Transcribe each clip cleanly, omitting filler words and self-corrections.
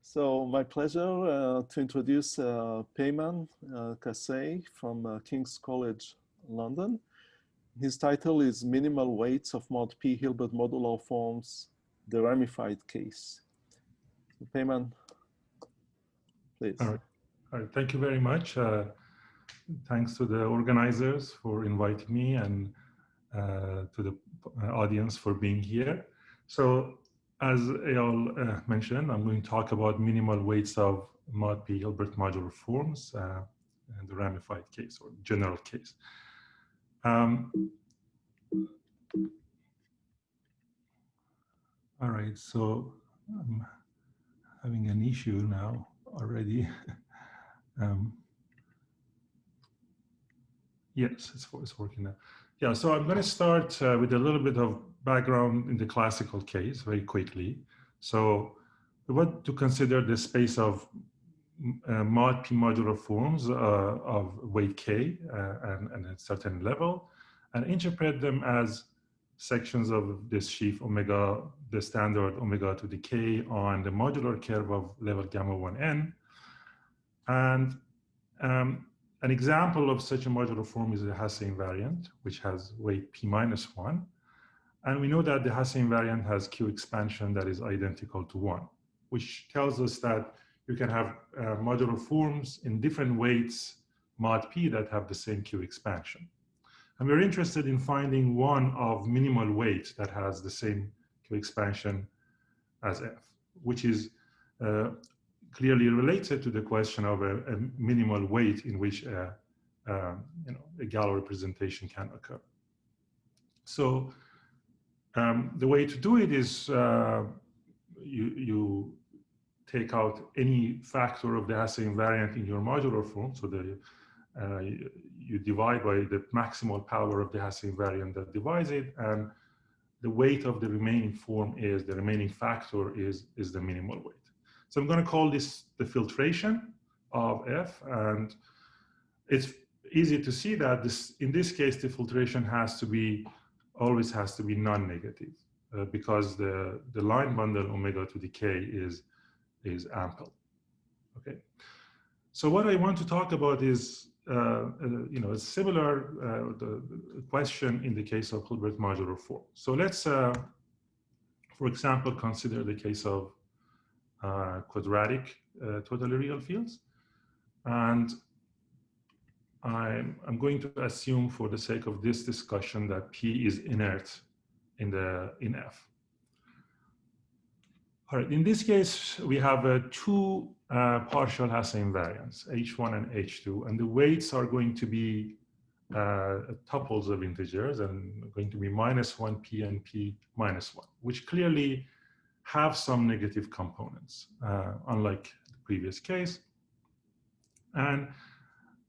So my pleasure to introduce Payman Kassaei from King's College, London. His title is Minimal Weights of Mod P Hilbert Modular Forms, the ramified case. So Payman, please. All right. Thank you very much. Thanks to the organizers for inviting me and to the audience for being here. So as Eyal mentioned, I'm going to talk about minimal weights of Mod P Hilbert modular forms and the ramified case or general case. All right, so I'm having an issue now already. Yes, it's working now. Yeah, so I'm going to start with a little bit of background in the classical case very quickly. So we want to consider the space of mod P modular forms of weight K and a certain level, and interpret them as sections of this sheaf omega, the standard omega to the K on the modular curve of level gamma 1n. And an example of such a modular form is the Hasse invariant, which has weight P minus 1. And we know that the Hasse invariant has Q expansion that is identical to 1, which tells us that you can have modular forms in different weights mod P that have the same Q expansion. And we're interested in finding one of minimal weight that has the same Q expansion as F, which is clearly related to the question of a minimal weight in which a Galois representation can occur. So the way to do it is you take out any factor of the Hasse invariant in your modular form. So you divide by the maximal power of the Hasse invariant that divides it, and the weight of the remaining form is, the remaining factor is the minimal weight. So I'm going to call this the filtration of F, and it's easy to see that in this case, the filtration always has to be non-negative because the line bundle omega to the K is ample. Okay. So what I want to talk about is a similar the question in the case of Hilbert modular form. So let's, for example, consider the case of quadratic totally real fields, and I'm going to assume for the sake of this discussion that P is inert in F. All right, in this case, we have two partial Hasse invariants, H1 and H2, and the weights are going to be tuples of integers and going to be -1 P and P minus 1, which clearly have some negative components, unlike the previous case. And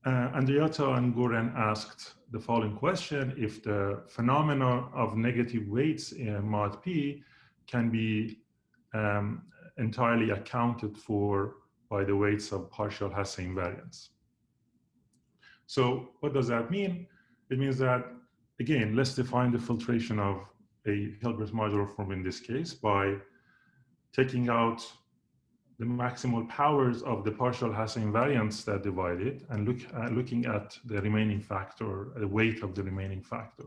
Andreatta and Goren asked the following question: if the phenomena of negative weights in mod P can be entirely accounted for by the weights of partial Hasse invariants. So what does that mean? It means that, again, let's define the filtration of a Hilbert modular form in this case by taking out the maximal powers of the partial Hasse invariants that divide it and looking at the remaining factor, the weight of the remaining factor.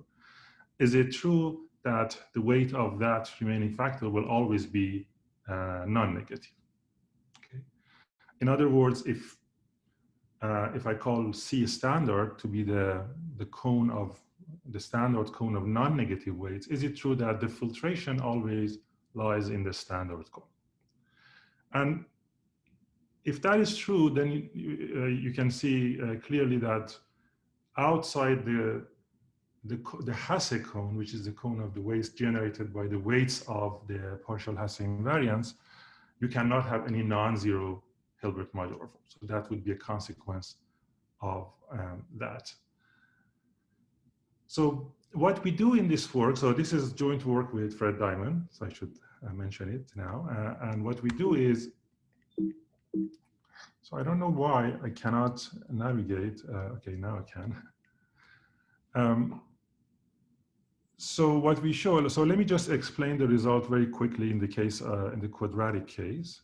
Is it true that the weight of that remaining factor will always be non-negative? Okay. In other words, if I call C standard to be the standard cone of non-negative weights, is it true that the filtration always lies in the standard cone? And if that is true, then you can see clearly that outside the Hasse cone, which is the cone of the weights generated by the weights of the partial Hasse invariants, you cannot have any non-zero Hilbert modular form. So that would be a consequence of that. So what we do in this work, so this is joint work with Fred Diamond, so I should mention it now. And what we do is, so I don't know why I cannot navigate. Okay, now I can. So what we show, so let me just explain the result very quickly in the case, in the quadratic case.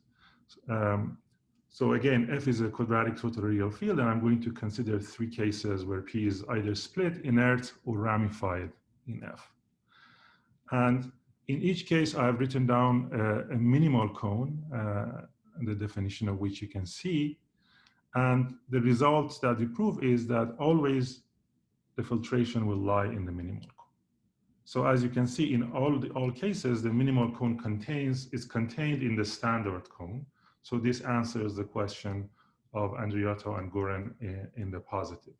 So again, F is a quadratic total real field, and I'm going to consider three cases where P is either split, inert, or ramified in F. And in each case, I have written down a minimal cone, the definition of which you can see. And the result that we prove is that always the filtration will lie in the minimal cone. So as you can see, in all cases, the minimal cone is contained in the standard cone. So this answers the question of Andriotto and Goren in the positive.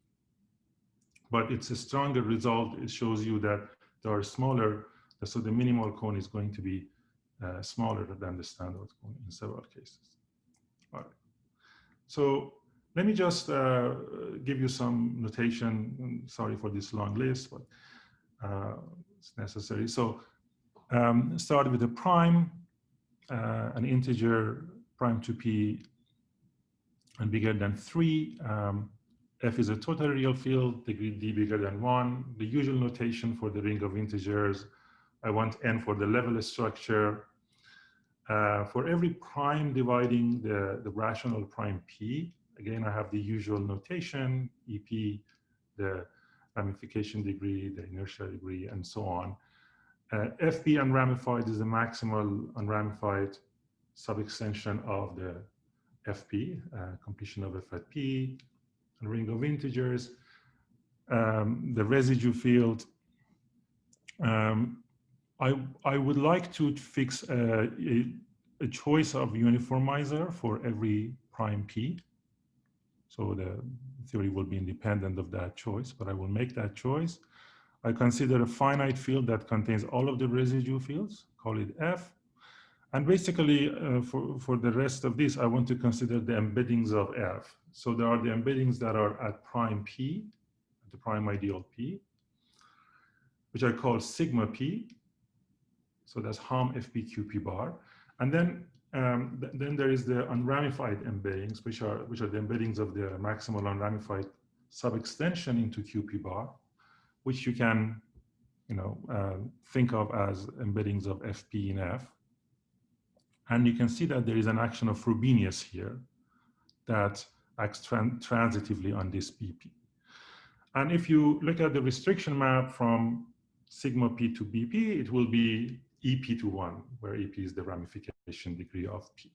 But it's a stronger result. It shows you that there are smaller, so the minimal cone is going to be smaller than the standard cone in several cases. All right. So let me just give you some notation. Sorry for this long list, but it's necessary. So start with a prime, an integer prime to P and bigger than 3. F is a total real field, degree D bigger than 1. The usual notation for the ring of integers. I want N for the level structure. For every prime dividing the rational prime P, again, I have the usual notation, EP, the ramification degree, the inertia degree, and so on. FP unramified is the maximal unramified subextension of the FP, completion of F at P, and ring of integers. The residue field, I would like to fix a choice of uniformizer for every prime P. So the theory will be independent of that choice, but I will make that choice. I consider a finite field that contains all of the residue fields, call it F. And basically, for the rest of this, I want to consider the embeddings of F. So there are the embeddings that are at prime P, at the prime ideal P, which I call sigma P. So that's Ham FP bar. And then there is the unramified embeddings, which are the embeddings of the maximal unramified subextension into QP bar, which you can, think of as embeddings of FP in F. And you can see that there is an action of Frobenius here that acts transitively on this BP. And if you look at the restriction map from sigma P to BP, it will be EP to 1, where EP is the ramification degree of P.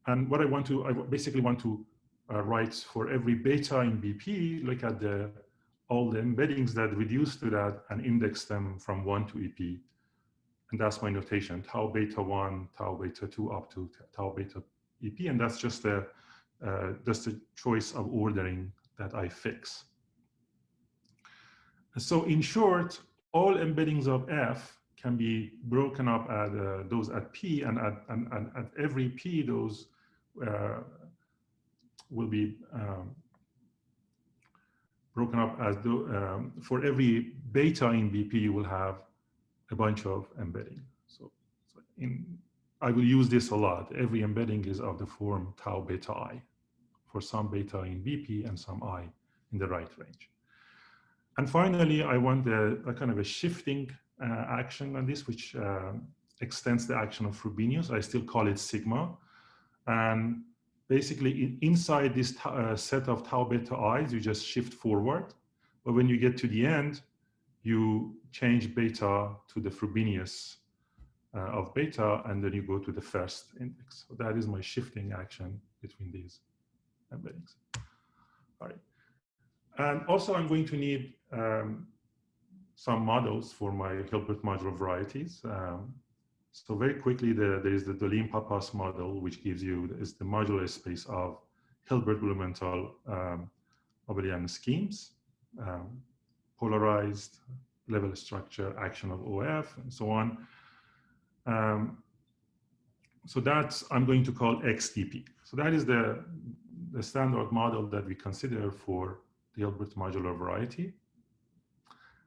And what I basically want to write for every beta in BP, look at all the embeddings that reduce to that and index them from 1 to EP. And that's my notation, tau beta 1, tau beta 2 up to tau beta EP. And that's just a choice of ordering that I fix. So in short, all embeddings of F can be broken up at those at P, and at every P, those will be broken up as for every beta in BP, you will have a bunch of embedding. So I will use this a lot. Every embedding is of the form tau beta I for some beta in BP and some I in the right range. And finally, I want a kind of a shifting action on this, which extends the action of Frobenius. I still call it sigma. And basically, inside this set of tau beta i's, you just shift forward. But when you get to the end, you change beta to the Frobenius of beta, and then you go to the first index. So that is my shifting action between these embeddings. All right. And also, I'm going to need some models for my Hilbert modular varieties. So very quickly, there is the Deligne-Papas model, which gives you the modular space of Hilbert elemental abelian schemes, polarized, level structure, action of OF, and so on. So that's, I'm going to call XDP. So that is the standard model that we consider for the Hilbert modular variety.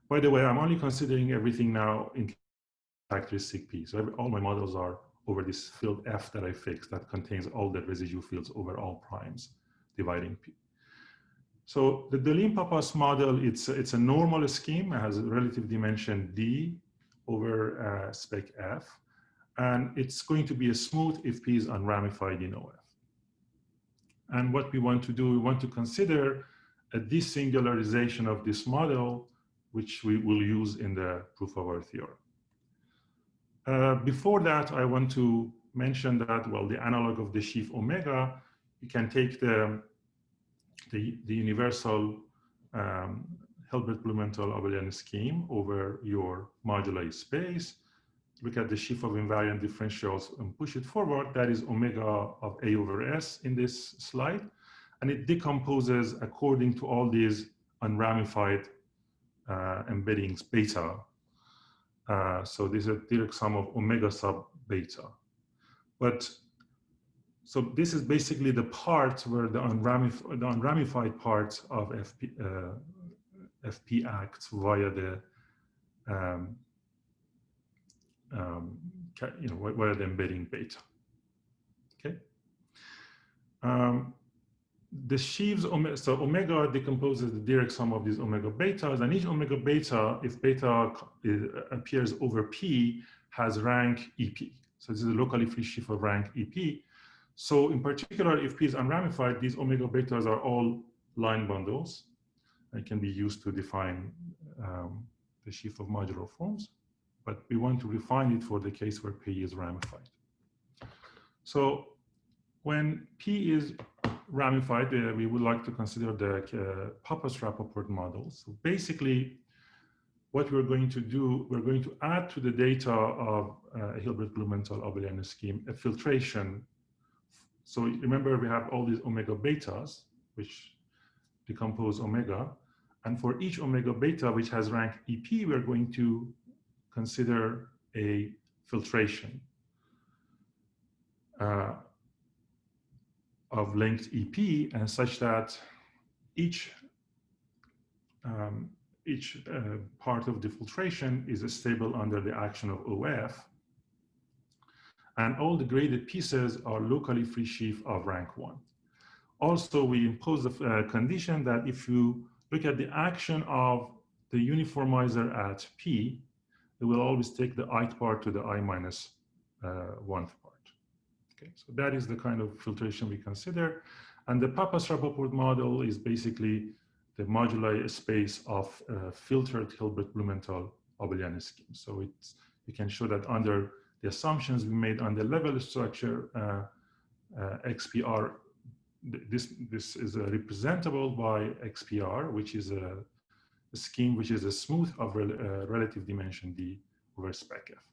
By the way, I'm only considering everything now in characteristic P. So all my models are over this field F that I fixed that contains all the residue fields over all primes dividing P. So the Deligne-Papas model, it's a normal scheme. It has a relative dimension D over spec F. And it's going to be a smooth if P is unramified in OF. And what we want to do, we want to consider a desingularization of this model, which we will use in the proof of our theorem. Before that, I want to mention that, well, the analog of the sheaf omega, you can take the universal Hilbert-Blumenthal abelian scheme over your moduli space. Look at the sheaf of invariant differentials and push it forward. That is omega of A over S in this slide. And it decomposes according to all these unramified embeddings beta. So this is a direct sum of omega sub beta. But so this is basically the part where the unramified part of FP acts via the via the embedding beta. Okay. The sheaves, so omega decomposes the direct sum of these omega betas, and each omega beta, if beta appears over P, has rank EP. So this is a locally free sheaf of rank EP. So in particular, if P is unramified, these omega betas are all line bundles and can be used to define the sheaf of modular forms. But we want to refine it for the case where P is ramified. So when P is ramified, we would like to consider the Papas-Rapoport model. So basically, what we're going to do, we're going to add to the data of a Hilbert-Blumenthal abelian scheme a filtration. So remember, we have all these omega betas, which decompose omega. And for each omega beta, which has rank EP, we're going to consider a filtration of length EP, and such that each part of the filtration is stable under the action of OF, and all the graded pieces are locally free sheaf of rank 1. Also, we impose the condition that if you look at the action of the uniformizer at P, it will always take the ith part to the I minus 1th part. Okay, so that is the kind of filtration we consider. And the Papas-Rapoport model is basically the moduli space of filtered Hilbert-Blumenthal abelian scheme. So you can show that under the assumptions we made on the level structure, XPR, this is representable by XPR, which is a scheme which is a smooth of relative dimension D over spec F.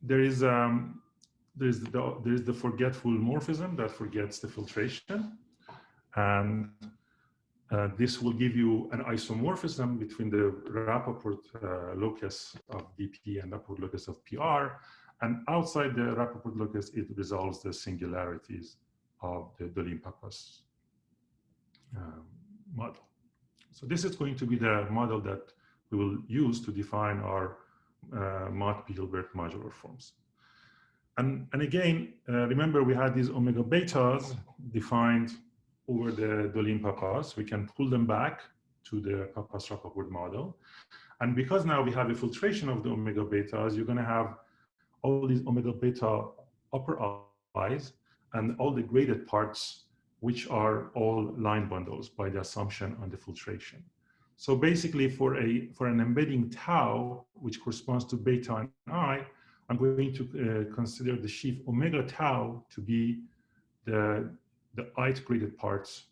There is the forgetful morphism that forgets the filtration, and this will give you an isomorphism between the Rapoport locus of DP and Rapoport locus of PR, and outside the Rapoport locus, it resolves the singularities of the Deligne-Papas model. So this is going to be the model that we will use to define our mod P Hilbert modular forms. And again, remember we had these omega betas defined over the Deligne-Papas. We can pull them back to the Papas-Rapoport model. And because now we have a filtration of the omega betas, you're going to have all these omega beta upper I's and all the graded parts, which are all line bundles by the assumption on the filtration. So basically for an embedding tau, which corresponds to beta and I, I'm going to consider the sheaf omega tau to be the ith graded parts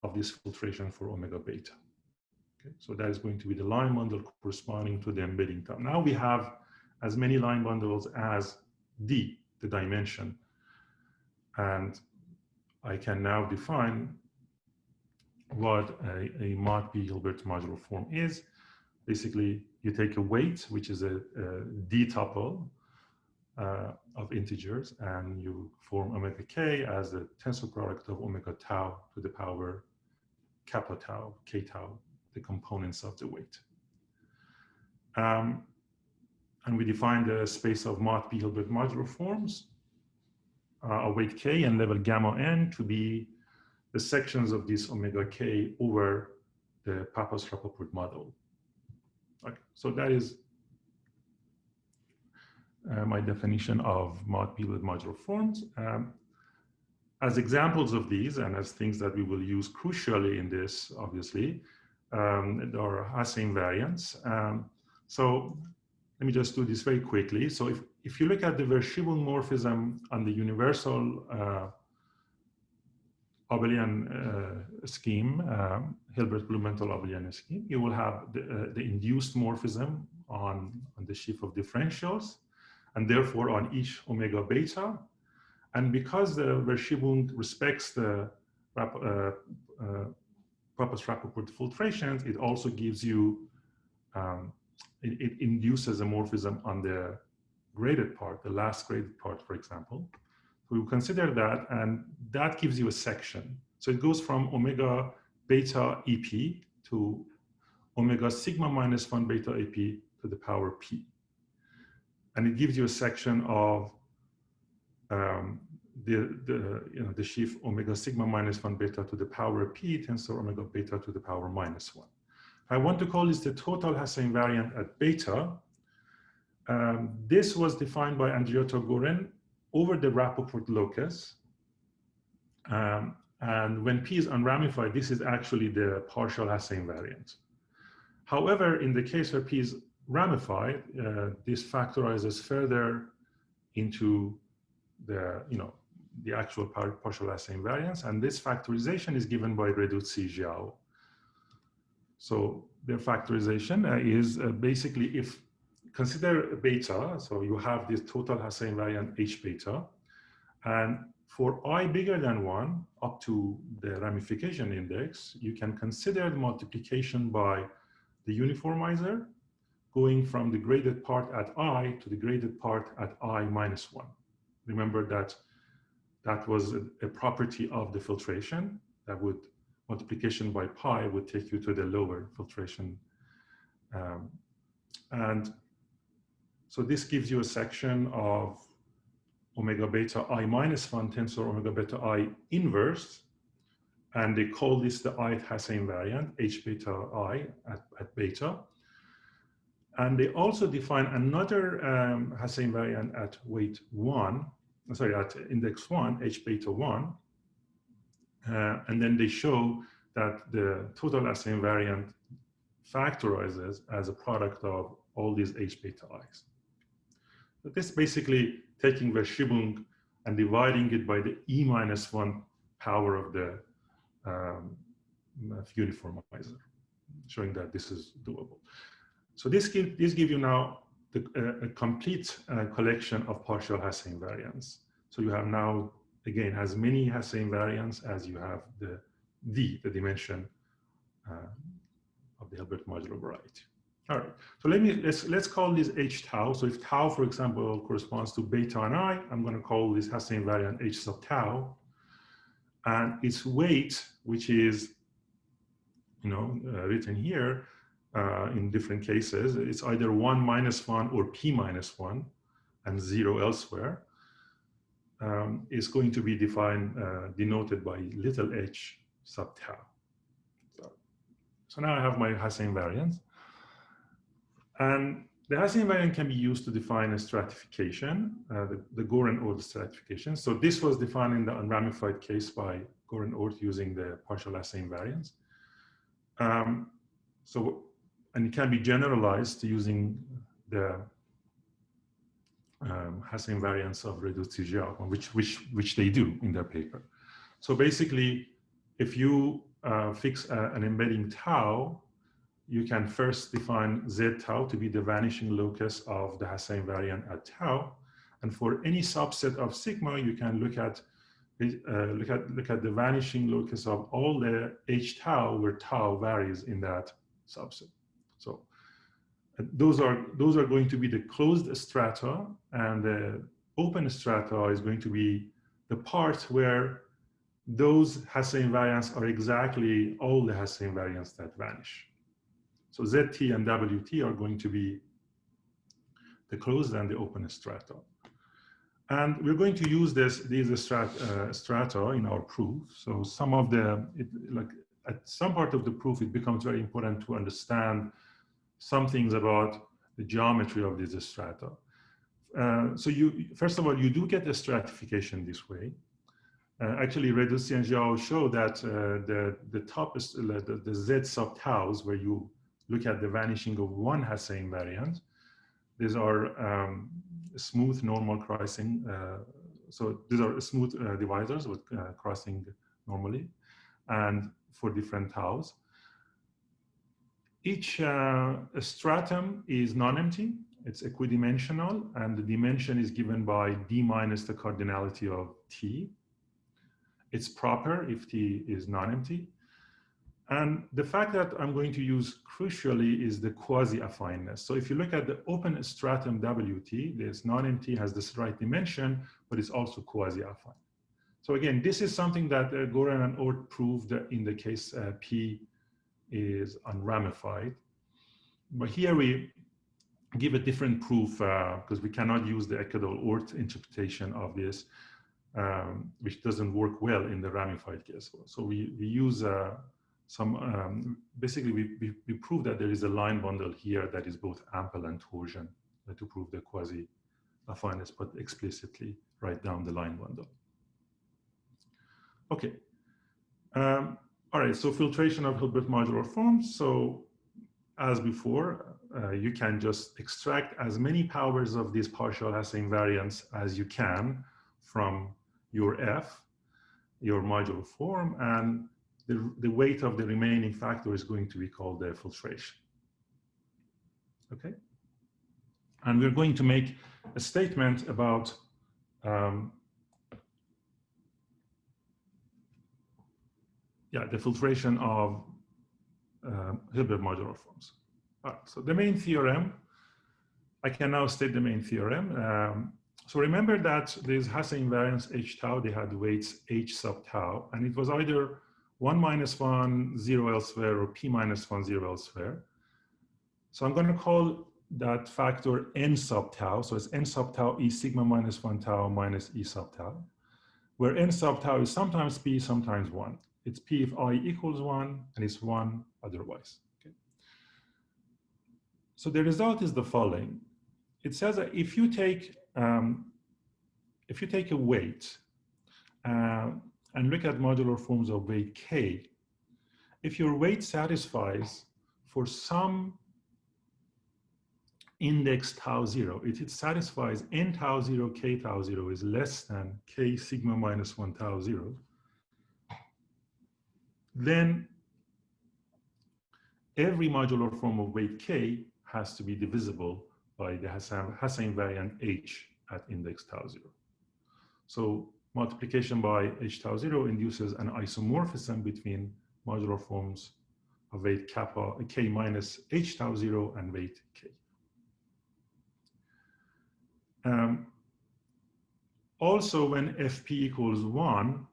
of this filtration for omega beta. Okay, so that is going to be the line bundle corresponding to the embedding tau. Now we have as many line bundles as D, the dimension. And I can now define what a mod P Hilbert modular form is. Basically, you take a weight, which is a D tuple of integers, and you form omega k as the tensor product of omega tau to the power kappa tau, k tau, the components of the weight. And we define the space of mod P Hilbert modular forms, a weight k and level gamma n to be the sections of this omega k over the Papas-Rapoport model. Okay, so that is my definition of mod P with modular forms. As examples of these and as things that we will use crucially in this, obviously, there are Hasse invariants. So let me just do this very quickly. So if you look at the Verschiebung morphism on the universal abelian scheme, Hilbert Blumenthal abelian scheme, you will have the induced morphism on the sheaf of differentials, and therefore on each omega beta. And because the Verschiebung respects the Pappus-Rappaport filtrations, it also gives you, it induces a morphism on the graded part, the last graded part, for example. So we consider that, and that gives you a section. So it goes from omega beta EP to omega sigma minus 1 beta EP to the power P. And it gives you a section of the sheaf omega sigma minus 1 beta to the power P tensor omega beta to the power minus 1. I want to call this the total Hasse invariant at beta. This was defined by Andriotto Goren over the Rappaport locus. And when P is unramified, this is actually the partial Hasse invariant. However, in the case where P is ramified, this factorizes further into the actual partial Hasse invariance, and this factorization is given by Reduzzi Jiao. So their factorization is basically, if consider beta, so you have this total Hasse invariant H beta, and for I bigger than 1 up to the ramification index, you can consider the multiplication by the uniformizer going from the graded part at I to the graded part at I minus 1. Remember that that was a property of the filtration that would multiplication by pi would take you to the lower filtration. And so this gives you a section of omega beta I minus 1 tensor omega beta I inverse. And they call this the ith Hasse invariant, H beta I at beta. And they also define another Hasse invariant at weight 1, sorry, at index 1, H beta 1. And then they show that the total Hasse invariant factorizes as a product of all these H beta I's. So this basically taking Verschiebung and dividing it by the E minus 1 power of the uniformizer, showing that this is doable. So this give you now a complete collection of partial Hasse invariants. So you have now, again, as many Hasse invariants as you have the dimension of the Hilbert modular variety. All right, so let's call this H tau. So if tau, for example, corresponds to beta and I, I'm going to call this Hasse invariant H sub tau, and its weight, which is written here in different cases, it's either 1 minus 1 or P minus 1 and 0 elsewhere, is going to be defined, denoted by little h sub tau. So now I have my Hasse invariant. And the Hasse invariant can be used to define a stratification, the Goren-Oort stratification. So this was defined in the unramified case by Goren-Oort using the partial Hasse invariance. And it can be generalized using the Hasse invariance of Reduzzi Jiao, which they do in their paper. So basically, if you fix an embedding tau, you can first define Z tau to be the vanishing locus of the Hasse invariant at tau, and for any subset of sigma, you can look at the vanishing locus of all the H tau where tau varies in that subset. So those are going to be the closed strata, and the open strata is going to be the part where those Hasse invariants are exactly all the Hasse invariants that vanish. So ZT and WT are going to be the closed and the open strata. And we're going to use these strata in our proof. So some of at some part of the proof, it becomes very important to understand some things about the geometry of these strata. So first of all, you do get a stratification this way. Actually, Reduci and Zhao show that the top is the Z sub taus, where you look at the vanishing of one Hasse invariant. These are smooth normal crossing. So these are smooth divisors with crossing normally, and for different taus. Each stratum is non-empty. It's equidimensional, and the dimension is given by d minus the cardinality of t. It's proper if t is non-empty. And the fact that I'm going to use crucially is the quasi-affineness. So if you look at the open stratum WT, this non-empty has this right dimension, but it's also quasi-affine. So again, this is something that Goren and Oort proved in the case P is unramified. But here we give a different proof because we cannot use the Ekadol-Oort interpretation of this, which doesn't work well in the ramified case. So we use basically we prove that there is a line bundle here that is both ample and torsion to prove the quasi-affineness, but explicitly write down the line bundle. Okay. All right, so filtration of Hilbert modular forms. So as before, you can just extract as many powers of these partial Hasse invariants as you can from your F, your modular form, and the weight of the remaining factor is going to be called the filtration. Okay? And we're going to make a statement about the filtration of Hilbert modular forms. All right, so the main theorem, I can now state the main theorem. So remember that these Hasse invariants H tau, they had weights H sub tau, and it was either 1 minus 1, 0 elsewhere, or P minus 1, 0 elsewhere. So I'm going to call that factor N sub tau. So it's N sub tau E sigma minus 1 tau minus E sub tau, where N sub tau is sometimes P, sometimes 1. It's P if I equals 1, and it's 1 otherwise. Okay. So the result is the following. It says that if you take a weight and look at modular forms of weight k, if your weight satisfies for some index tau 0, it satisfies n tau 0, k tau 0 is less than k sigma minus 1 tau 0, then every modular form of weight k has to be divisible by the Hasse invariant h at index tau 0. So multiplication by h tau 0 induces an isomorphism between modular forms of weight kappa k minus h tau 0 and weight k. Also, when fp equals 1,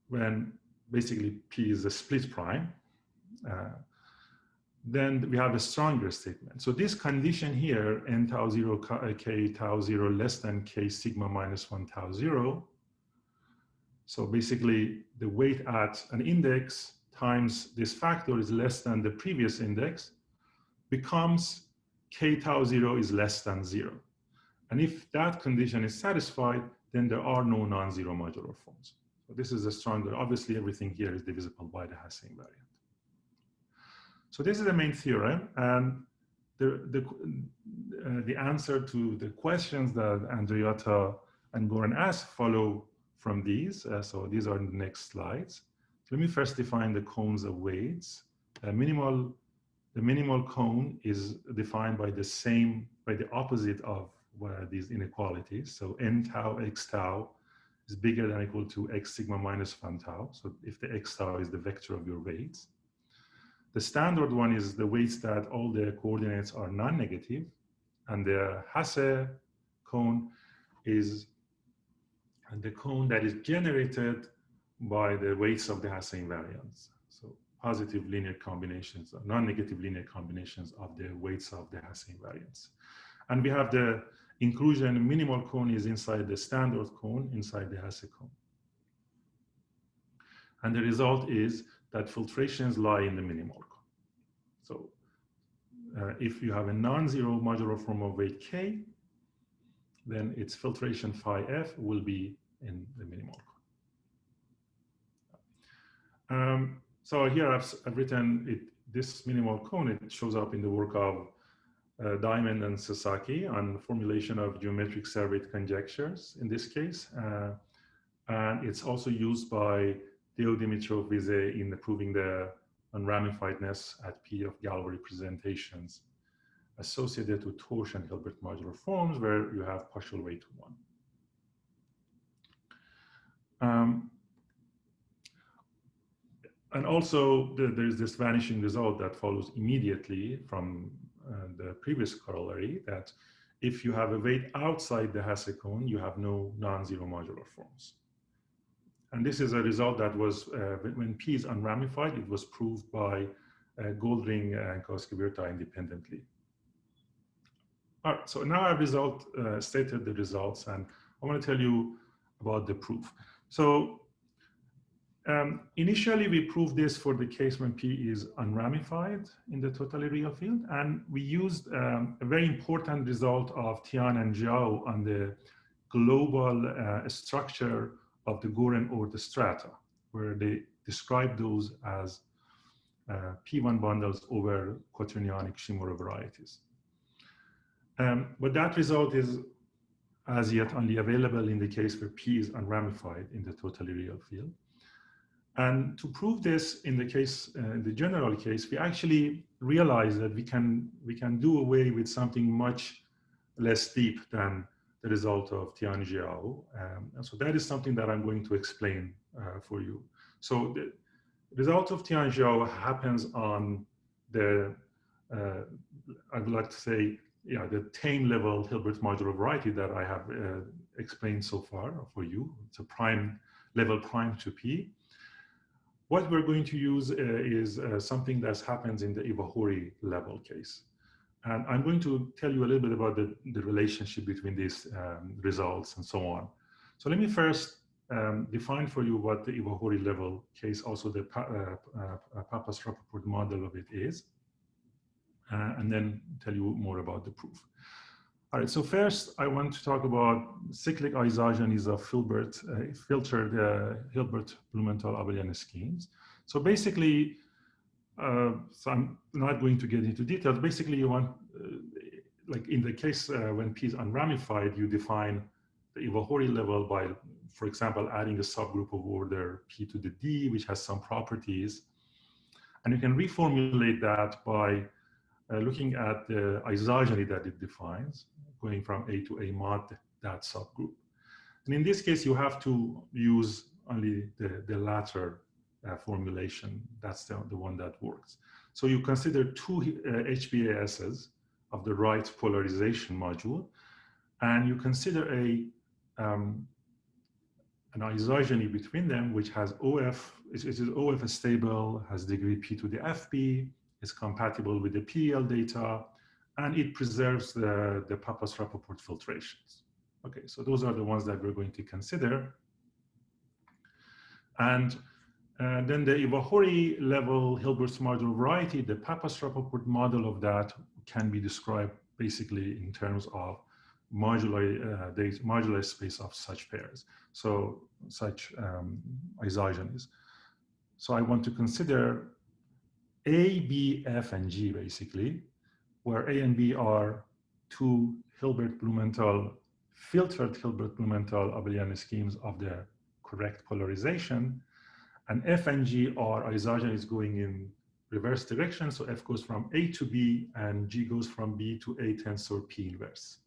when basically p is a split prime, then we have a stronger statement. So this condition here, n tau 0, k tau 0 less than k sigma minus 1 tau 0. So basically the weight at an index times this factor is less than the previous index becomes k tau 0 is less than 0. And if that condition is satisfied, then there are no non-zero modular forms. So this is a stronger, obviously everything here is divisible by the Hasse invariant. So this is the main theorem, and the answer to the questions that Andreatta and Goren asked follow from these. So these are the next slides. So let me first define the cones of weights. The minimal cone is defined by the opposite of these inequalities. So n tau x tau is bigger than or equal to x sigma minus 1 tau. So if the x tau is the vector of your weights. The standard one is the weights that all the coordinates are non-negative, and the Hasse cone is the cone that is generated by the weights of the Hasse invariants. So positive linear combinations, or non-negative linear combinations of the weights of the Hasse invariants. And we have the inclusion minimal cone is inside the standard cone, inside the Hasse cone. And the result is that filtrations lie in the minimal cone. So if you have a non-zero modular form of weight k, then its filtration phi f will be in the minimal cone. So here I've written it. This minimal cone, it shows up in the work of Diamond and Sasaki on formulation of geometric serrate conjectures in this case. And it's also used by Dimitrov-Vizet in proving the unramifiedness at P of Galois representations associated to torsion Hilbert modular forms where you have partial weight 1. And also there's this vanishing result that follows immediately from the previous corollary that if you have a weight outside the Hasse cone, you have no non-zero modular forms. And this is a result that was, when P is unramified, it was proved by Goldring and Koski-Virta independently. All right, so now I've stated the results, and I want to tell you about the proof. So initially, we proved this for the case when P is unramified in the totally real field, and we used a very important result of Tian and Zhao on the global structure of the Goren-Oort strata, where they describe those as P1 bundles over quaternionic Shimura varieties. But that result is as yet only available in the case where P is unramified in the totally real field. And to prove this in the case, the general case, we actually realized that we can do away with something much less deep than the result of Tian Zhao. And so that is something that I'm going to explain for you. So the result of Tian Zhao happens on the, I would like to say, the tame level Hilbert modular variety that I have explained so far for you. It's a prime level prime to P. What we're going to use is something that happens in the Iwahori level case. And I'm going to tell you a little bit about the relationship between these results and so on. So let me first define for you what the Iwahori level case, also the Papas-Rapoport model of it is, and then tell you more about the proof. All right, so first I want to talk about cyclic isogenies of filtered Hilbert-Blumenthal-Abelian schemes. So basically, so I'm not going to get into details. Basically, you want, like in the case when P is unramified, you define the Iwahori level by, for example, adding a subgroup of order P to the D, which has some properties. And you can reformulate that by looking at the isogeny that it defines, going from A to A mod that subgroup. And in this case, you have to use only the latter formulation. That's the one that works. So you consider two HBASs of the right polarization module, and you consider an isogeny between them, which has OF, it is OF stable, has degree P to the FP, is compatible with the PEL data, and it preserves the Papas-Rapoport filtrations. Okay, so those are the ones that we're going to consider. And then the Iwahori level Hilbert's modular variety, the Papas-Rapoport model of that can be described basically in terms of modular space of such pairs, so such isogenies. So I want to consider A, B, F, and G basically, where A and B are two Hilbert-Blumenthal, filtered Hilbert-Blumenthal-Abelian schemes of the correct polarization, and F and G are isogenies going in reverse direction. So F goes from A to B, and G goes from B to A tensor P inverse.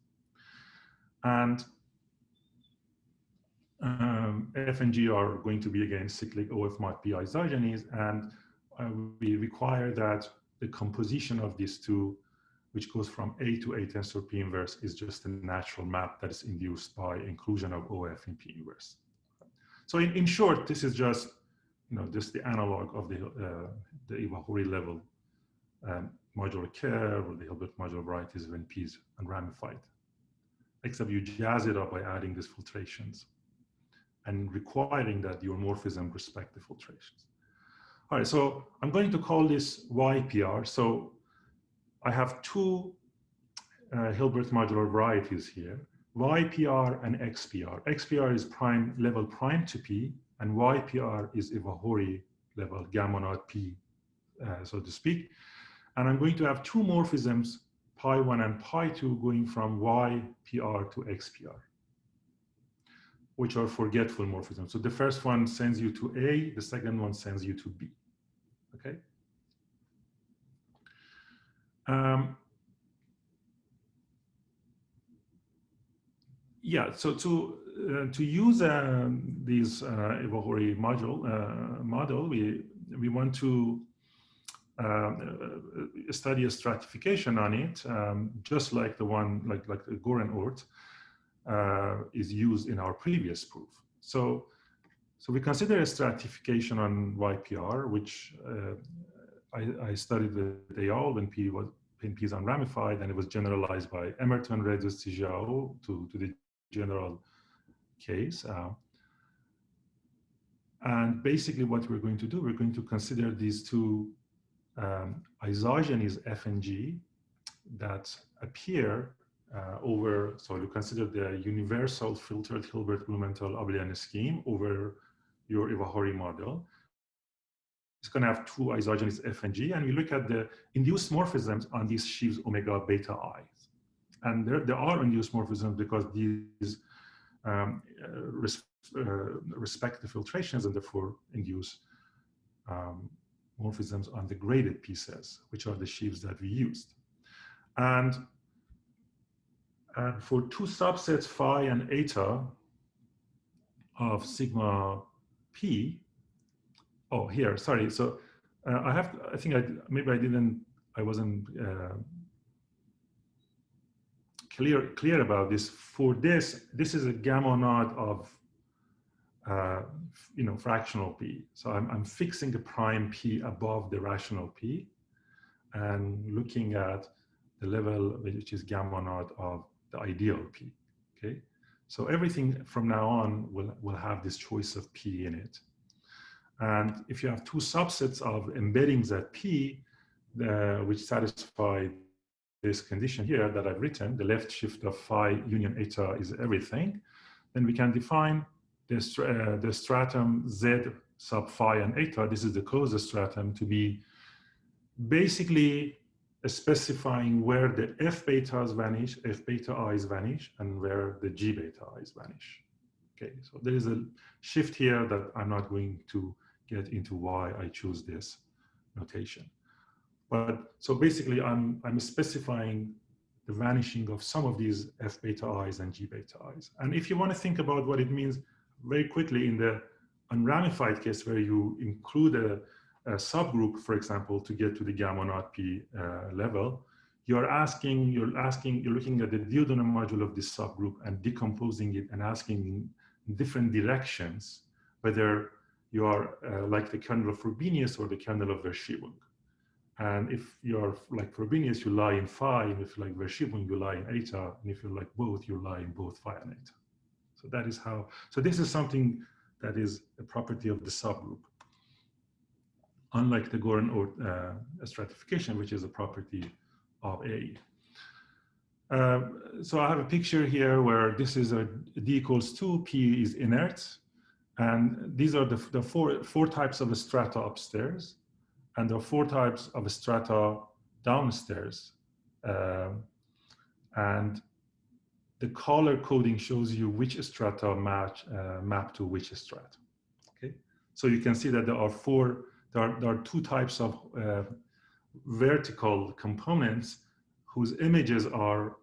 And F and G are going to be, again, cyclic OF mod P isogenies, and we require that the composition of these two, which goes from A to A tensor P inverse, is just a natural map that is induced by inclusion of OF in P inverse. So in short, this is just, just the analog of the Iwahori level modular curve or the Hilbert modular varieties when P is unramified, except you jazz it up by adding these filtrations and requiring that your morphism respect the filtrations. All right, so I'm going to call this YPR. So I have two Hilbert modular varieties here. ypr and xpr. Xpr is prime level prime to p, and ypr is Ivahori level gamma naught p, so to speak. And I'm going to have two morphisms, pi1 and pi2, going from ypr to xpr, which are forgetful morphisms. So the first one sends you to A, the second one sends you to B. Okay. Yeah, so to use these Ivahori model, we want to study a stratification on it, just like the one like the Goren-Oort is used in our previous proof. So we consider a stratification on YPR, which I studied with Deyal when P is unramified, and it was generalized by Emerton, reduced to Zhao to the general case. And basically what we're going to do, we're going to consider these two isogenies F and G that appear over, so you consider the universal filtered Hilbert-Blumenthal abelian scheme over your Ivahori model. It's going to have two isogenies F and G, and we look at the induced morphisms on these sheaves omega beta i's. And there are induced morphisms because these respect the filtrations and therefore induce morphisms on the graded pieces, which are the sheaves that we used. And for two subsets phi and eta of sigma p, oh, here, sorry. So I think I wasn't clear about this. For this is a gamma naught of fractional p. So I'm fixing a prime p above the rational p and looking at the level which is gamma naught of the ideal p. Okay, so everything from now on will have this choice of p in it. And if you have two subsets of embeddings at p, which satisfy this condition here that I've written, the left shift of phi union eta is everything, then we can define the stratum Z sub phi and eta, this is the closest stratum, to be basically specifying where the F betas vanish, F beta i's vanish, and where the G beta i's vanish. Okay, so there is a shift here that I'm not going to get into why I choose this notation. But so basically I'm specifying the vanishing of some of these F beta i's and G beta i's. And if you want to think about what it means very quickly in the unramified case where you include a subgroup, for example, to get to the gamma naught p level, you're looking at the duodenum module of this subgroup and decomposing it and asking in different directions whether you are like the kernel of Frobenius or the kernel of Verschiebung. And if you're like Frobenius, you lie in phi, and if you like Verschiebung, you lie in eta, and if you like both, you lie in both phi and eta. So that is how, so this is something that is a property of the subgroup. Unlike the Goren-Oort stratification, which is a property of A. So I have a picture here where this is a D equals 2, P is inert. And these are the four types of a strata upstairs. And there are four types of a strata downstairs. And the color coding shows you which strata map to which strata. Okay, so you can see that there are two types of vertical components whose images are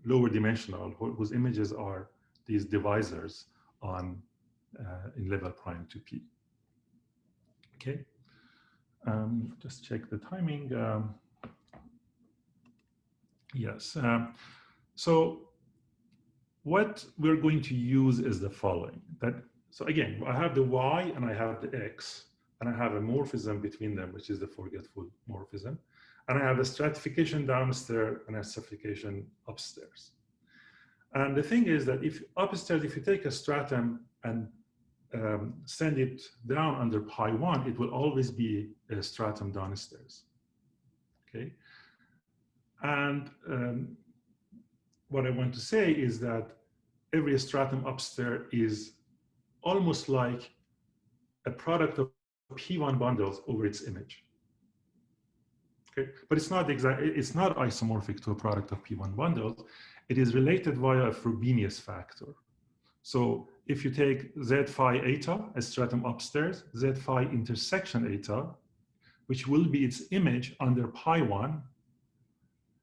lower dimensional, whose images are these divisors on in level prime to P. Okay, just check the timing. Yes, so what we're going to use is the following. So again, I have the Y and I have the X, and I have a morphism between them, which is the forgetful morphism. And I have a stratification downstairs and a stratification upstairs. And the thing is that if upstairs, if you take a stratum and send it down under pi1, it will always be a stratum downstairs. Okay. And what I want to say is that every stratum upstairs is almost like a product of P1 bundles over its image. Okay, but it's not isomorphic to a product of P1 bundles. It is related via a Frobenius factor. So if you take Z phi eta, a stratum upstairs, Z phi intersection eta, which will be its image under pi 1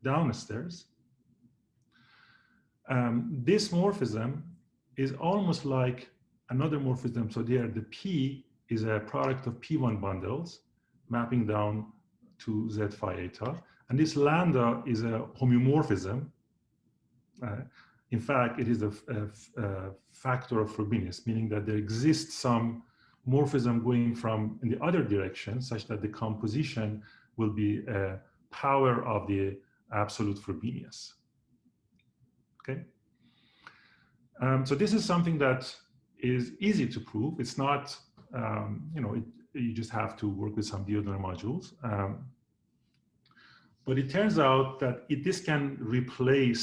downstairs, this morphism is almost like another morphism. So there, the P is a product of P1 bundles mapping down to Z phi eta. And this lambda is a homeomorphism. In fact, it is a factor of Frobenius, meaning that there exists some morphism going from in the other direction, such that the composition will be a power of the absolute Frobenius. Okay. So this is something that is easy to prove. It's not, you just have to work with some Diodor modules. But it turns out that this can replace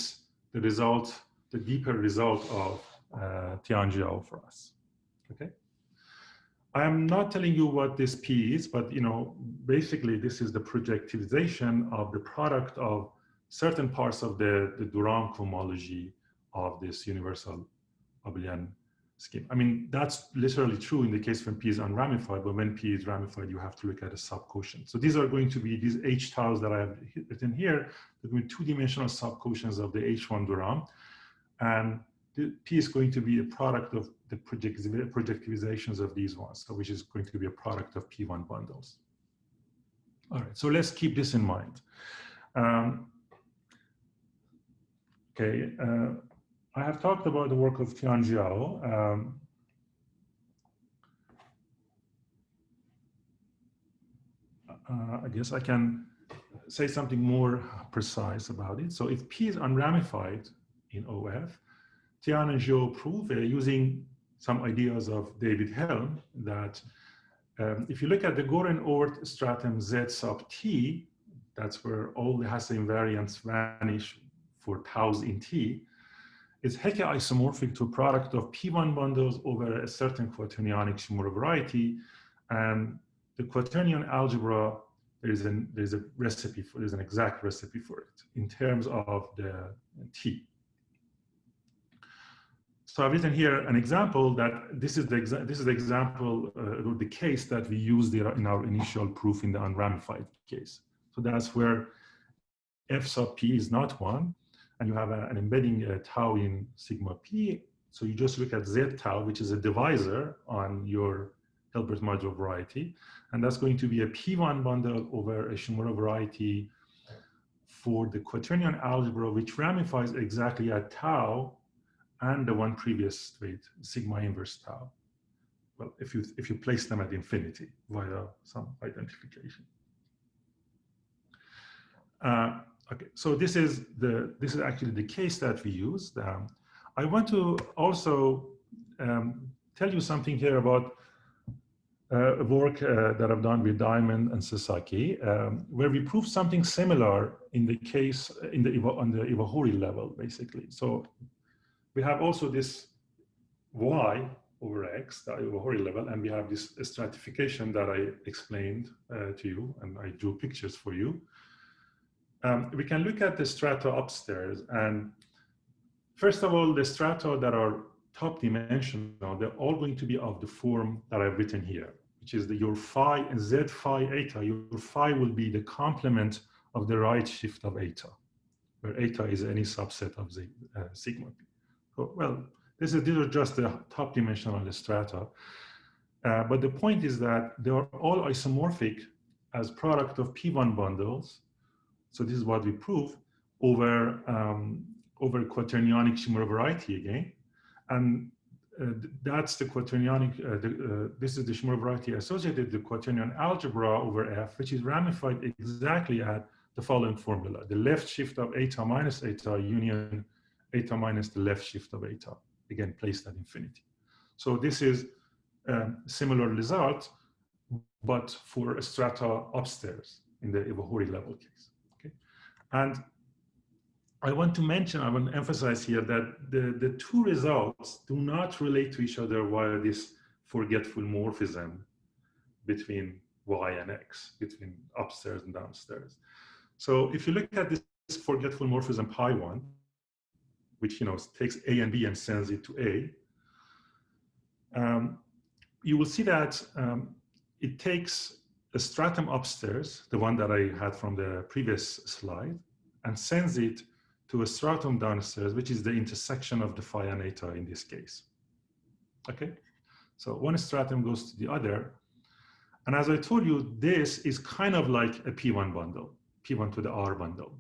the result, the deeper result of Tianjiao for us. Okay. I am not telling you what this P is, but basically this is the projectivization of the product of certain parts of the Durand cohomology of this universal abelian scheme. I mean, that's literally true in the case when P is unramified, but when P is ramified, you have to look at a subquotient. So these are going to be these H taus that I have written here, that will be two-dimensional subquotients of the H1 Durand. And the P is going to be a product of the projectivizations of these ones, so which is going to be a product of P1 bundles. All right, so let's keep this in mind. Okay, I have talked about the work of Tianjiao. I guess I can say something more precise about it. So if P is unramified in OF, Tian and Zhou prove using some ideas of David Helm that if you look at the Goren-Oort stratum Z sub T, that's where all the Hasse invariants vanish for taus in T, is Hecke isomorphic to a product of P1 bundles over a certain quaternionic Shimura variety. And the quaternion algebra, there's an exact recipe for it in terms of the T. So I've written here an example that this is the example or the case that we used in our initial proof in the unramified case. So that's where F sub P is not 1, and you have an embedding tau in sigma P. So you just look at Z tau, which is a divisor on your Hilbert Modular variety, and that's going to be a P1 bundle over a Shimura variety for the quaternion algebra, which ramifies exactly at tau and the one previous state, sigma inverse tau. Well, if you place them at infinity via some identification. Okay, so this is actually the case that we used. I want to also tell you something here about work that I've done with Diamond and Sasaki, where we proved something similar in the case on the Iwahori level, basically. So we have also this y over x, the Iwahori level, and we have this stratification that I explained to you, and I drew pictures for you. We can look at the strata upstairs, and first of all, the strata that are top dimensional, they're all going to be of the form that I've written here, which is your phi and Z phi eta. Your phi will be the complement of the right shift of eta, where eta is any subset of the sigma p. So, well, these are just the top dimensional strata. But the point is that they are all isomorphic as product of P1 bundles. So this is what we prove over quaternionic Shimura variety again. And that's the quaternionic, this is the Shimura variety associated with the quaternion algebra over F, which is ramified exactly at the following formula: the left shift of eta minus eta union eta minus the left shift of eta, again placed at infinity. So this is a similar result, but for a strata upstairs in the Iwahori level case. Okay, and I want to emphasize here that the two results do not relate to each other via this forgetful morphism between y and x, between upstairs and downstairs. So if you look at this forgetful morphism pi1, which takes a and b and sends it to a, you will see that it takes a stratum upstairs, the one that I had from the previous slide, and sends it to a stratum downstairs, which is the intersection of the phi and eta in this case. Okay, so one stratum goes to the other. And as I told you, this is kind of like a P1 bundle, P1 to the R bundle.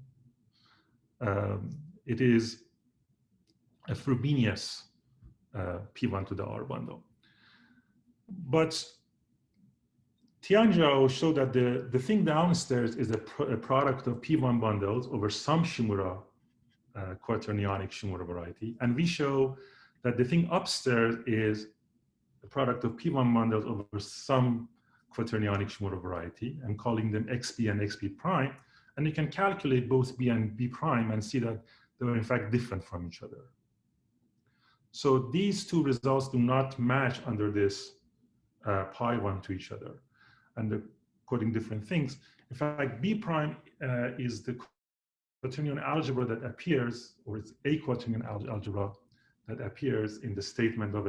It is a Frobenius P1 to the R bundle. But Tianzhou showed that the thing downstairs is a product of P1 bundles over some Shimura quaternionic Shimura variety. And we show that the thing upstairs is a product of P1 bundles over some quaternionic Shimura variety, and calling them XB and XB prime. And you can calculate both B and B prime and see that they are in fact different from each other. So these two results do not match under this pi1 to each other, and they're coding different things. In fact, B prime is the quaternion algebra that appears, or it's a quaternion algebra that appears in the statement of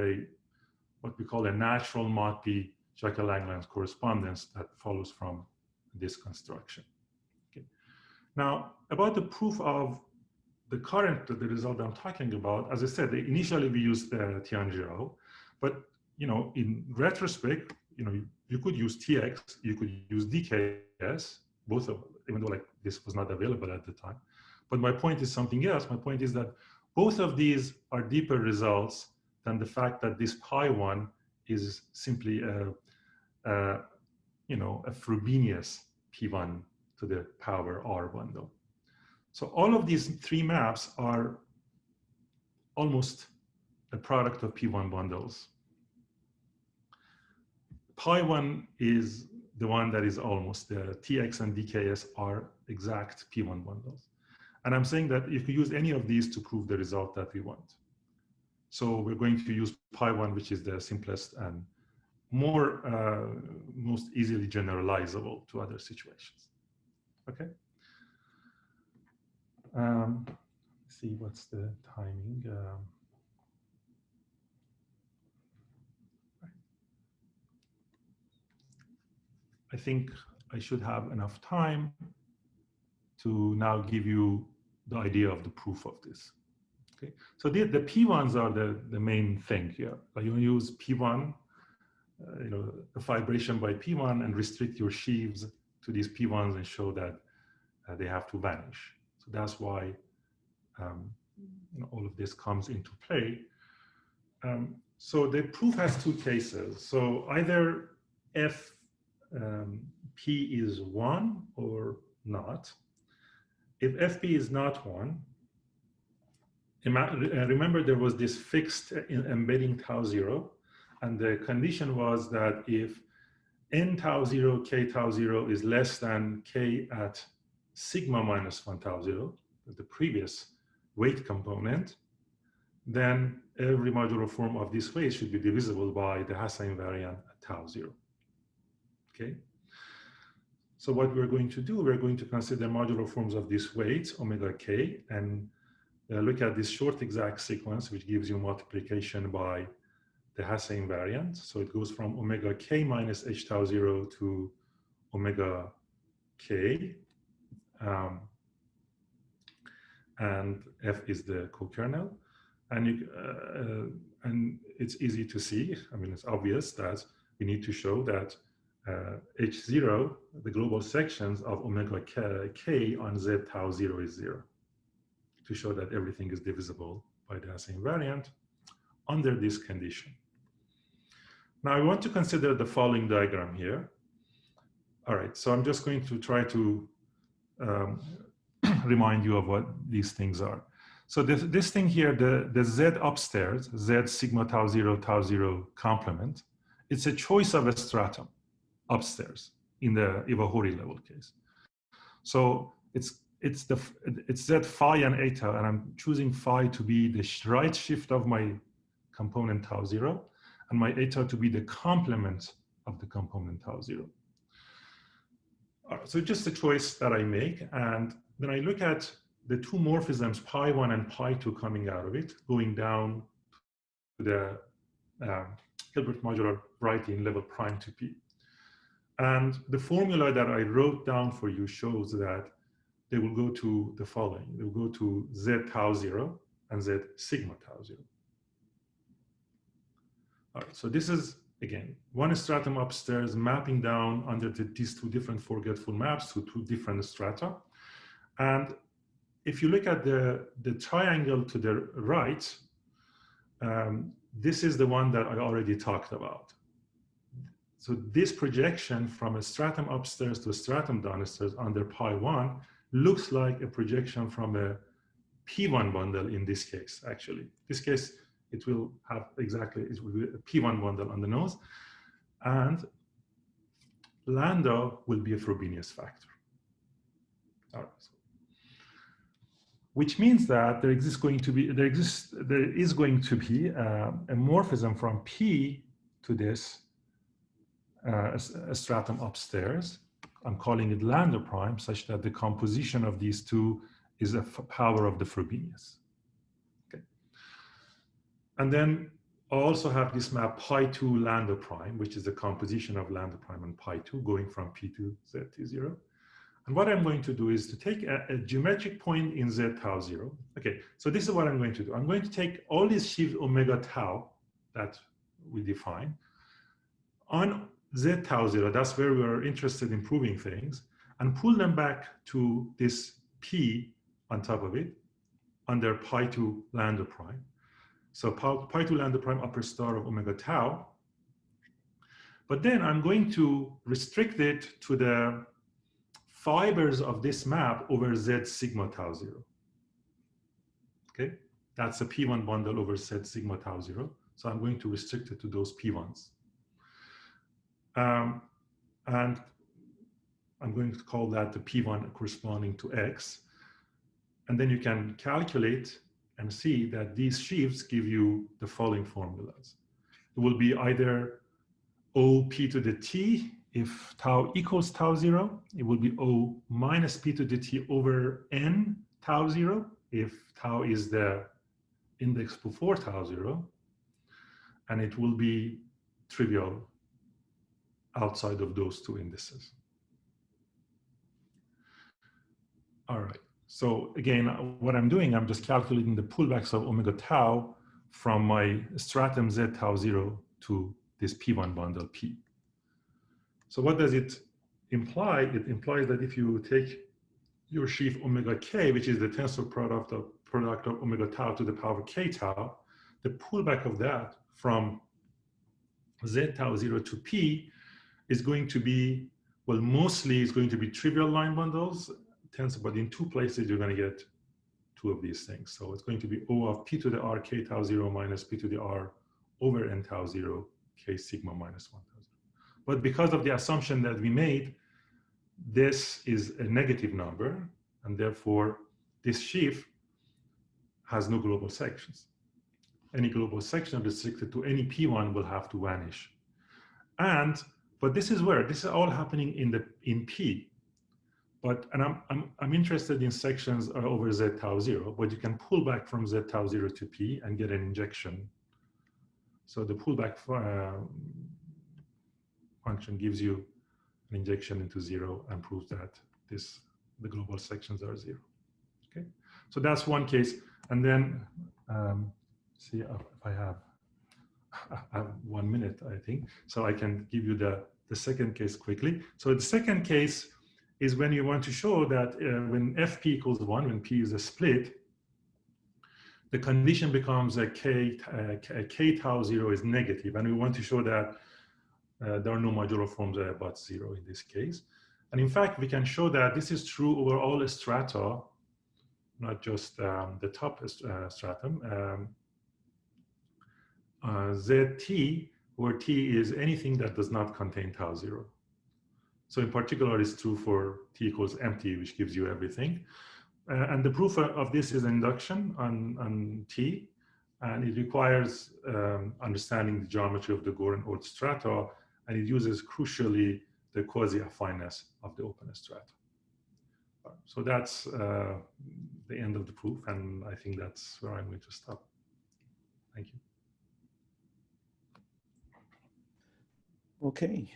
what we call a natural mod P Jacob-Lagrange correspondence that follows from this construction. Okay. Now, about the proof of the result I'm talking about, as I said, initially we used Tianzhou, but in retrospect, you could use TX, you could use DKS, both of them, even though this was not available at the time. But my point is something else. My point is that both of these are deeper results than the fact that this pi1 is simply a Frobenius P1 to the power R bundle. So all of these three maps are almost a product of P1 bundles. Pi1 is the one that is almost the TX and DKS are exact P1 bundles. And I'm saying that if you use any of these to prove the result that we want. So we're going to use pi1, which is the simplest and most easily generalizable to other situations. Okay. Let's see what's the timing. I think I should have enough time to now give you the idea of the proof of this. Okay, so the P1s are the main thing here. You use P1, a fibration by P1, and restrict your sheaves to these P1s and show that they have to vanish. So that's why all of this comes into play. So the proof has two cases. So either F P is 1 or not. If FP is not 1, remember there was this fixed embedding tau 0, and the condition was that if n tau 0, k tau 0 is less than k at sigma minus 1 tau 0, the previous weight component, then every modular form of this weight should be divisible by the Hassa invariant at tau 0. Okay. So what we're going to do, we're going to consider modular forms of this weight, omega k, and look at this short exact sequence, which gives you multiplication by the Hassa invariant. So it goes from omega k minus h tau 0 to omega k. And F is the co-kernel. And it's easy to see, it's obvious that we need to show that H0, the global sections of omega k on Z tau 0 is 0, to show that everything is divisible by the Hassa invariant under this condition. Now I want to consider the following diagram here. All right, so I'm just going to try to remind you of what these things are. So this thing here, the Z upstairs, Z sigma tau 0 complement, it's a choice of a stratum upstairs in the Iwahori level case. So it's it's Z phi and eta, and I'm choosing phi to be the right shift of my component tau 0, and my eta to be the complement of the component tau 0. So just a choice that I make, and then I look at the two morphisms, pi 1 and pi 2, coming out of it, going down to the Hilbert Modular variety in level prime to p. And the formula that I wrote down for you shows that they will go to the following. They will go to Z tau 0 and Z sigma tau 0. All right, so this is, again, one stratum upstairs mapping down under these two different forgetful maps to two different strata. And if you look at the triangle to the right, this is the one that I already talked about. So this projection from a stratum upstairs to a stratum downstairs under pi 1 looks like a projection from a P1 bundle in this case, actually. This case, it will have exactly, it will be a P1 bundle on the nose. And lambda will be a Frobenius factor. All right. Which means that there is going to be a morphism from P to this a stratum upstairs. I'm calling it lambda prime, such that the composition of these two is a power of the Frobenius. Okay. And then I also have this map pi 2 lambda prime, which is the composition of lambda prime and pi 2 going from P to Z to 0. And what I'm going to do is to take a geometric point in Z tau 0. Okay, so this is what I'm going to do. I'm going to take all these shifts omega tau that we define on Z tau 0, that's where we're interested in proving things, and pull them back to this P on top of it under pi 2 lambda prime. So pi 2 lambda prime upper star of omega tau. But then I'm going to restrict it to the fibers of this map over Z sigma tau 0. Okay, that's a P1 bundle over Z sigma tau 0. So I'm going to restrict it to those P1s. And I'm going to call that the P1 corresponding to X. And then you can calculate and see that these sheaves give you the following formulas. It will be either O P to the T if tau equals tau 0. It will be O minus P to the T over N tau 0 if tau is the index before tau 0. And it will be trivial outside of those two indices. All right, so again, what I'm doing, I'm just calculating the pullbacks of omega tau from my stratum Z tau 0 to this P1 bundle P. So what does it imply? It implies that if you take your sheaf omega k, which is the tensor product of omega tau to the power k tau, the pullback of that from Z tau 0 to P is going to be, well, mostly it's going to be trivial line bundles, tensor, but in two places you're going to get two of these things. So it's going to be O of P to the R k tau 0 minus P to the R over N tau 0 k sigma minus 1 tau 0. But because of the assumption that we made, this is a negative number, and therefore this sheaf has no global sections. Any global section restricted to any P1 will have to vanish. But this is where this is all happening in P. And I'm interested in sections over Z tau 0, but you can pull back from Z tau 0 to P and get an injection. So the pullback function gives you an injection into 0 and proves that the global sections are 0. Okay, so that's one case. And then see if I have 1 minute, I think, so I can give you the second case quickly. So the second case is when you want to show that when Fp equals 1, when P is a split, the condition becomes a k tau 0 is negative, and we want to show that there are no modular forms but 0 in this case. And in fact, we can show that this is true over all strata, not just the top stratum. Zt, where T is anything that does not contain tau 0. So in particular, it's true for t equals empty, which gives you everything. And the proof of this is induction on T, and it requires understanding the geometry of the Goren-Oort strata, and it uses crucially the quasi-affineness of the openness strata. So that's the end of the proof, and I think that's where I'm going to stop. Thank you. Okay.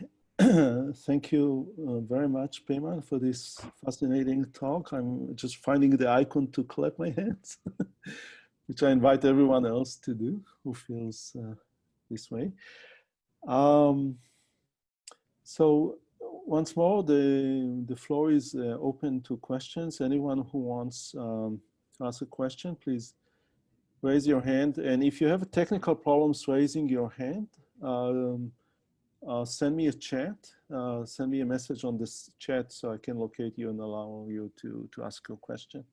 Thank you very much, Payman, for this fascinating talk. I'm just finding the icon to clap my hands, which I invite everyone else to do who feels this way. So once more, the floor is open to questions. Anyone who wants to ask a question, please raise your hand. And if you have technical problems raising your hand, send me a chat, send me a message on this chat so I can locate you and allow you to ask your question.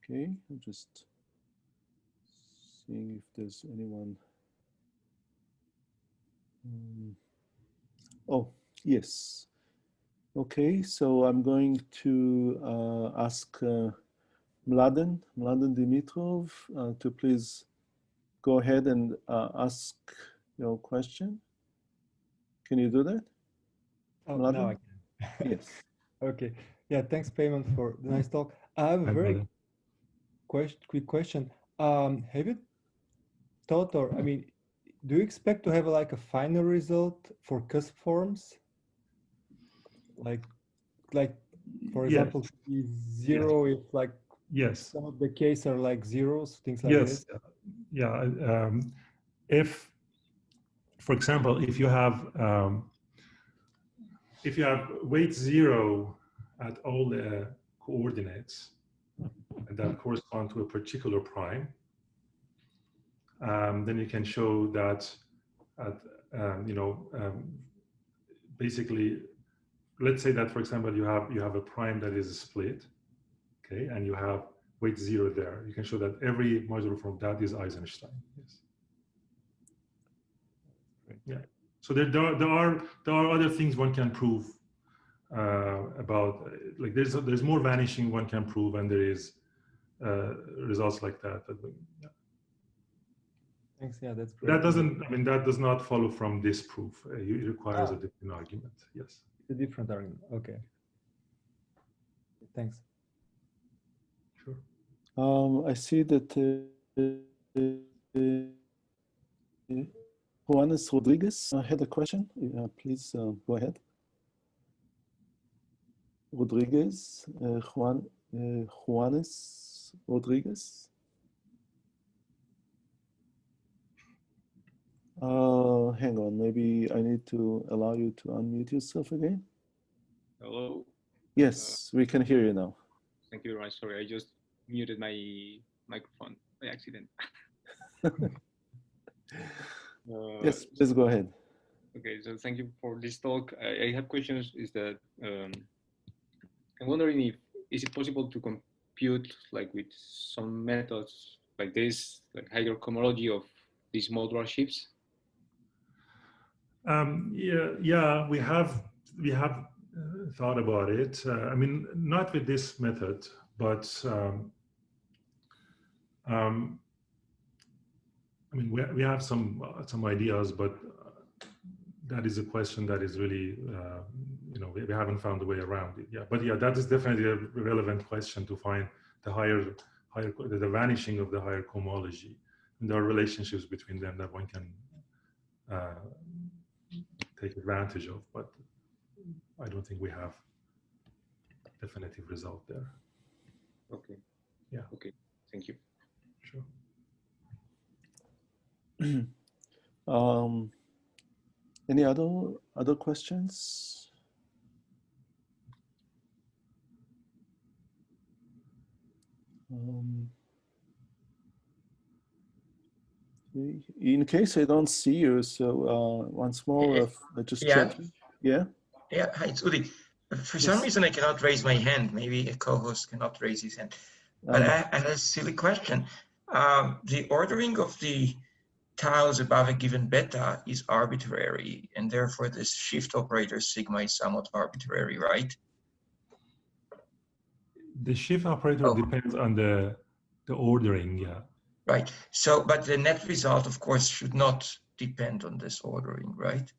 Okay, I'm just seeing if there's anyone. Oh, yes. Okay, so I'm going to ask Mladen Dimitrov to please go ahead and ask your question. Can you do that? Oh, Mladen? now I can. Yes. Okay. Yeah, thanks, Payman, for the nice talk. I have a very quick question. Have you thought, or I mean, do you expect to have like a final result for cusp forms? Like for example, Yes. zero if like yes, some of the cases are like zeros, things like yes, this? yeah. If, for example, if you have weight 0 at all the coordinates and that correspond to a particular prime, then you can show that at basically, let's say that, for example, you have a prime that is split, okay, and you have weight 0 there. You can show that every modular from that is Eisenstein. Yes. Yeah. So there are other things one can prove about, like there's more vanishing one can prove, and there is results like that. Yeah. Thanks. Yeah, that's great. That doesn't. I mean, that does not follow from this proof. It requires a different argument. Yes. It's a different argument. Okay. Thanks. Sure. I see that Juanes Rodriguez had a question. Please go ahead. Rodriguez, Juanes Rodriguez. Hang on, maybe I need to allow you to unmute yourself again. Hello. Yes, we can hear you now. Thank you very much. Sorry, I just muted my microphone by accident. Yes, please go ahead. Okay, so thank you for this talk. I have questions. Is that I'm wondering if is it possible to compute like with some methods like this, like higher cohomology of these modular shapes? Yeah, we have thought about it. I mean, not with this method, but I mean, we have some ideas, but that is a question that is really, we haven't found a way around it. Yeah, but yeah, that is definitely a relevant question to find the vanishing of the higher cohomology, and there are relationships between them that one can take advantage of, but I don't think we have a definitive result there. Okay. Yeah. Okay. Thank you. Sure. Any other questions? In case I don't see you, so once more, I just check. Yeah. Yeah. Hi, it's Udi. For some reason, I cannot raise my hand. Maybe a co-host cannot raise his hand. But I had a silly question. The ordering of the taus above a given beta is arbitrary, and therefore this shift operator sigma is somewhat arbitrary, right? The shift operator depends on the ordering, yeah. Right. So, but the net result, of course, should not depend on this ordering, right?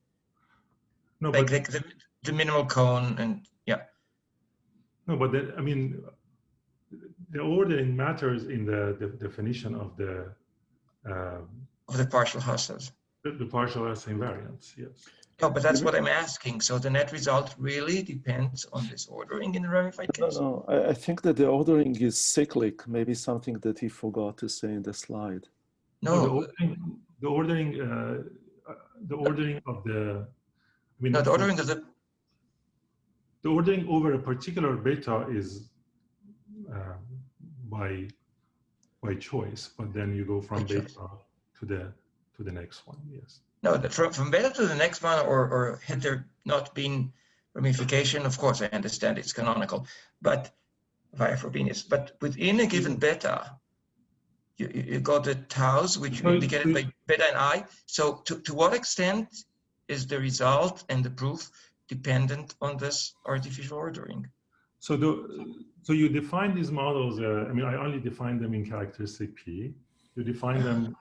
No, like but the minimal cone and yeah. No, but I mean, the ordering matters in the definition of the partial Hassas. The partial Hasse invariance, yes. No, but that's what I'm asking. So the net result really depends on this ordering in the ramified case? No, I think that the ordering is cyclic, maybe something that he forgot to say in the slide. No, the ordering of the, I mean, no, the ordering of the ordering over a particular beta is by choice, but then you go from beta to the next one, yes. No, from beta to the next one, or had there not been ramification, of course I understand it's canonical, but via Frobenius, but within a given beta, you got the taus, which you indicated by beta and I. So to what extent is the result and the proof dependent on this artificial ordering? So you define these models. I mean, I only define them in characteristic P. You define them,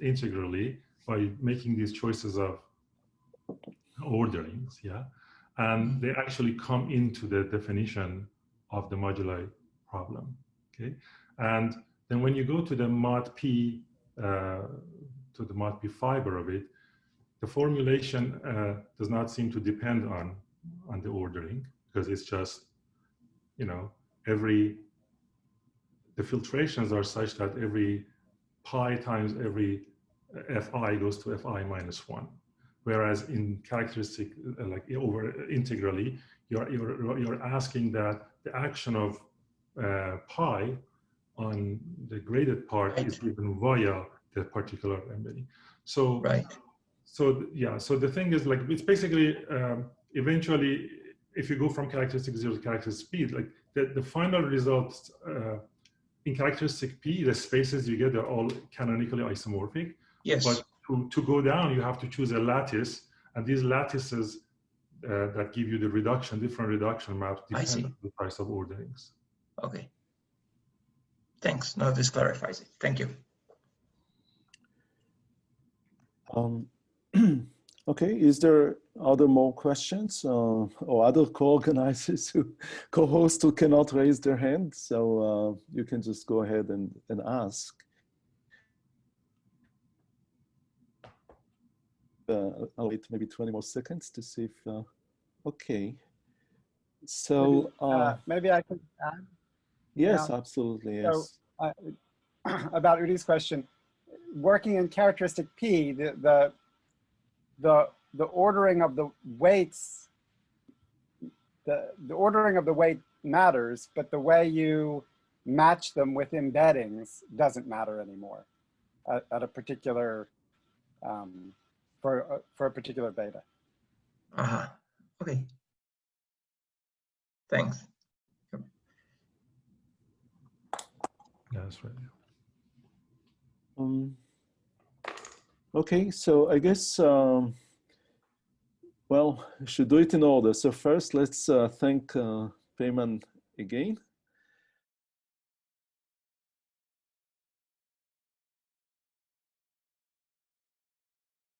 integrally by making these choices of orderings, yeah, and they actually come into the definition of the moduli problem. Okay, and then when you go to the mod P, to the mod P fiber of it, the formulation does not seem to depend on the ordering, because it's just, the filtrations are such that every pi times every fi goes to fi minus 1. Whereas in characteristic, like over integrally, you're asking that the action of pi on the graded part is given via the particular embedding. So, so the thing is, like, it's basically eventually, if you go from characteristic 0 to characteristic P, like the final results in characteristic P, the spaces you get are all canonically isomorphic. Yes. But to go down, you have to choose a lattice, and these lattices that give you the different reduction maps depend on the price of orderings. Okay. Thanks. Now this clarifies it. Thank you. Okay, is there more questions or other co-organizers co-hosts who cannot raise their hand? So you can just go ahead and ask. I'll wait maybe 20 more seconds to see if, okay. So maybe I could add? Yes, absolutely, yes. So, about Udi's question, working in characteristic P, the ordering of the weights, the ordering of the weight matters, but the way you match them with embeddings doesn't matter anymore at a particular, for a particular beta. Okay. Thanks. Yeah, that's right. Okay, so I guess, well, I should do it in order. So first, let's thank Payman again